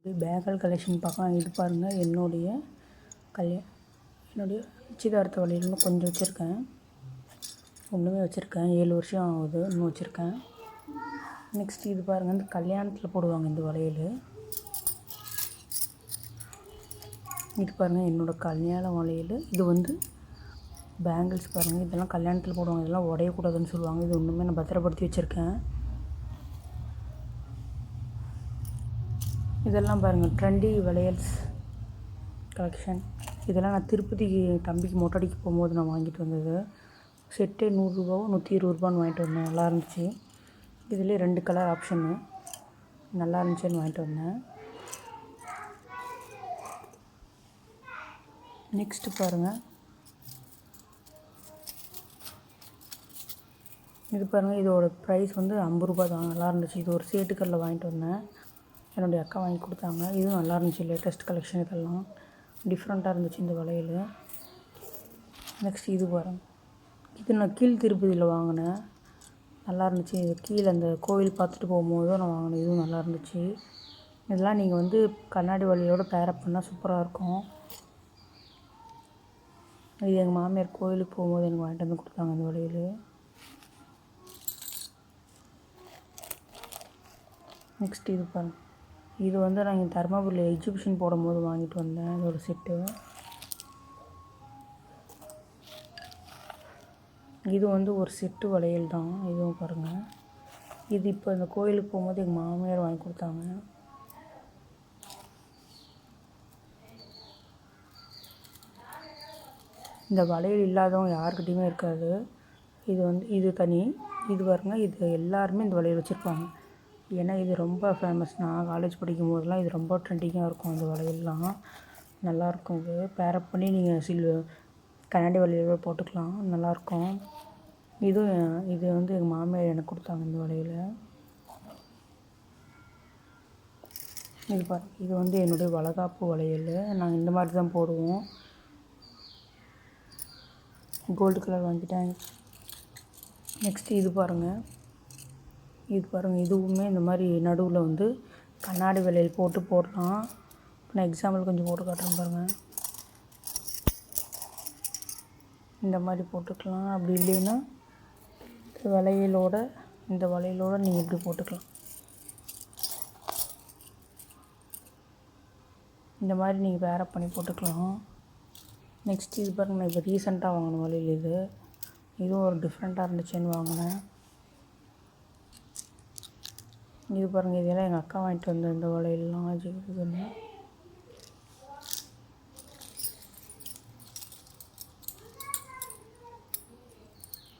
Bangle collection பார்க்கலாம். இது பாருங்கள், என்னுடைய நிச்சயதார்த்த வளையல்னு கொஞ்சம் வச்சுருக்கேன். ஒன்றுமே வச்சுருக்கேன். 7 வருஷம் ஆகுது இன்னும் வச்சுருக்கேன். நெக்ஸ்ட் இது பாருங்கள், இந்த கல்யாணத்தில் போடுவாங்க இந்த வளையல். இது பாருங்கள், என்னோடய கல்யாண வளையல். இது வந்து பேங்கிள்ஸ் பாருங்கள், இதெல்லாம் கல்யாணத்தில் போடுவாங்க. இதெல்லாம் உடையக்கூடாதுன்னு சொல்லுவாங்க. இது ஒன்றுமே நான் பத்திரப்படுத்தி வச்சுருக்கேன். இதெல்லாம் பாருங்கள், ட்ரெண்டி வளையல்ஸ் கலெக்ஷன். இதெல்லாம் நான் திருப்பதிக்கு தம்பிக்கு மொட்டை அடிக்க போகும்போது நான் வாங்கிட்டு வந்தது. செட்டே 100 ரூபாவோ 120 ரூபான்னு வாங்கிட்டு வந்தேன். நல்லா இருந்துச்சு. இதிலே 2 கலர் ஆப்ஷனு நல்லா இருந்துச்சுன்னு வாங்கிட்டு வந்தேன். நெக்ஸ்ட்டு பாருங்கள், இது பாருங்கள், இதோட ப்ரைஸ் வந்து 50 ரூபா தான். நல்லா இருந்துச்சு. இது ஒரு சேட்டுக்கல்லில் வாங்கிட்டு வந்தேன். என்னுடைய அக்கா வாங்கி கொடுத்தாங்க. இதுவும் நல்லா இருந்துச்சு. Latest collection. இதெல்லாம் டிஃப்ரெண்ட்டாக இருந்துச்சு இந்த வளையல். நெக்ஸ்ட் இது பாருங்கள், இது நான் கீழ் திருப்பதியில் வாங்கினேன். நல்லா இருந்துச்சு. இது கீழே அந்த கோவில் பார்த்துட்டு போகும்போது நான் வாங்கினேன். இதுவும் நல்லா இருந்துச்சு. இதெல்லாம் நீங்கள் வந்து கண்ணாடி வளையலோட பேரப் பண்ணால் சூப்பராக இருக்கும். இது எங்கள் மாமியார் கோவிலுக்கு போகும்போது எனக்கு வாங்கிட்டு வந்து கொடுத்தாங்க இந்த வளையல். நெக்ஸ்ட் இது பாருங்கள், இது வந்து நான் இங்கே தர்மபுரியில் எக்ஸிபிஷன் போடும்போது வாங்கிட்டு வந்தேன். இதோட செட்டு. இது வந்து ஒரு செட்டு வளையல் தான். இதுவும் பாருங்கள், இது இப்போ இந்த கோயிலுக்கு போகும்போது எங்கள் மாமியார் வாங்கி கொடுத்தாங்க. இந்த வளையல் இல்லாதவங்க யாருக்கிட்டையுமே இருக்காது. இது தனி. இது பாருங்கள், இது எல்லாருமே இந்த வளையல் வச்சுருப்பாங்க. ஏன்னா இது ரொம்ப ஃபேமஸ். நான் காலேஜ் படிக்கும் போதெல்லாம் இது ரொம்ப ட்ரெண்டிங்காக இருக்கும். இந்த வளையல்லாம் நல்லாயிருக்கும். இது பேரப் பண்ணி நீங்கள் கண்ணாடி வளையலோட போட்டுக்கலாம். நல்லாயிருக்கும். இது வந்து எங்கள் மாமியார் எனக்கு கொடுத்தாங்க இந்த வளையல். இது பாருங்கள், இது வந்து என்னுடைய வளைகாப்பு வளையல். நாங்கள் இந்த மாதிரி தான் போடுவோம். கோல்டு கலர் வாங்கிட்டேன். நெக்ஸ்ட்டு இது பாருங்கள், இதுவுமே இந்த மாதிரி நடுவில் வந்து கண்ணாடி வளையல் போட்டு போடலாம். நான் எக்ஸாம்பிள் கொஞ்சம் போட்டு காட்டுறேன் பாருங்கள். இந்த மாதிரி போட்டுக்கலாம். அப்படி இல்லைன்னா இந்த வளையலோட நீங்கள் இப்படி போட்டுக்கலாம். இந்த மாதிரி நீங்கள் பேரப் பண்ணி போட்டுக்கலாம். நெக்ஸ்ட் இது பாருங்கள், நான் இப்போ ரீசெண்டாக வாங்கின வளையல். இதுவும் ஒரு டிஃப்ரெண்ட்டாக இருந்துச்சுன்னு வாங்கினேன். இது பாருங்கள், இதெல்லாம் எங்கள் அக்கா வாங்கிட்டு வந்த இந்த வளையல்லாம் இதுன்னு.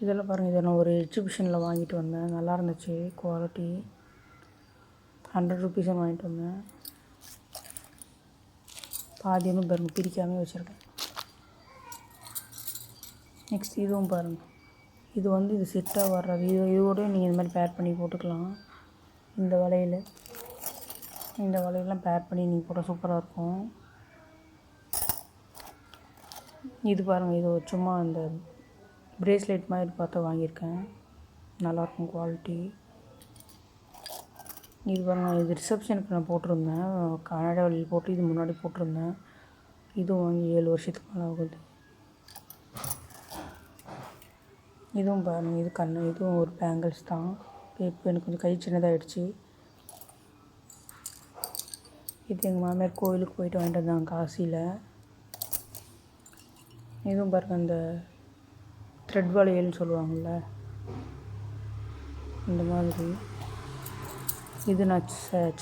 இதெல்லாம் பாருங்கள், இதை நான் ஒரு எக்ஸிபிஷனில் வாங்கிட்டு வந்தேன். நல்லா இருந்துச்சு. குவாலிட்டி 100 ருபீஸ்ன்னு வாங்கிட்டு வந்தேன். பாதியும் பாருங்கள், பிரிக்காமே வச்சுருக்கேன். நெக்ஸ்ட் இதுவும் பாருங்கள், இது வந்து இது செட்டாக வர்றது. இதோடய நீங்கள் இந்த மாதிரி பேர் பண்ணி போட்டுக்கலாம். இந்த வளையல்லாம் பேர் பண்ணி நீங்கள் போட்டால் சூப்பராக இருக்கும். இது பாருங்கள், இது சும்மா அந்த பிரேஸ்லெட் மாதிரி பார்த்து வாங்கியிருக்கேன். நல்லாயிருக்கும் குவாலிட்டி. இது பாருங்கள், இது ரிசப்ஷனுக்கு நான் போட்டிருந்தேன். கண்ணாடி வளையல் போட்டு இது முன்னாடி போட்டிருந்தேன். இதுவும் வாங்கி 7 வருஷத்துக்கு மேலே ஆகுது. இதுவும் பாருங்கள், இதுவும் ஒரு பேங்கிள்ஸ் தான். இப்போ எனக்கு கொஞ்சம் கை சின்னதாகிடுச்சு. இது எங்கள் மாமியார் கோவிலுக்கு போயிட்டு வாங்கிட்டு வந்தாங்க காசியில். இதுவும் பாருங்கள், இந்த த்ரெட் வளையல்னு சொல்லுவாங்கள்ல இந்த மாதிரி. இது நான்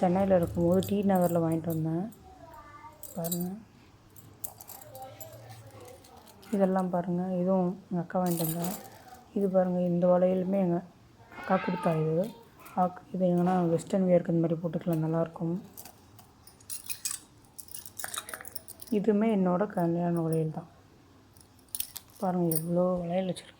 சென்னையில் இருக்கும்போது டி நகரில் வாங்கிட்டு வந்தேன். பாருங்கள், இதெல்லாம் பாருங்கள், இதுவும் எங்கள் அக்கா வாங்கிட்டு வந்தேன். இது பாருங்கள், இந்த வளையலுமே எங்கள் அக்கா கொடுத்தா. இது எங்கன்னா வெஸ்டர்ன் வியருக்கு இந்த மாதிரி போட்டுக்கலாம். நல்லாயிருக்கும். இதுவுமே என்னோடய கல்யாண வளையல் தான். பாருங்கள், எவ்வளோ வளையல் வச்சுருக்கேன்.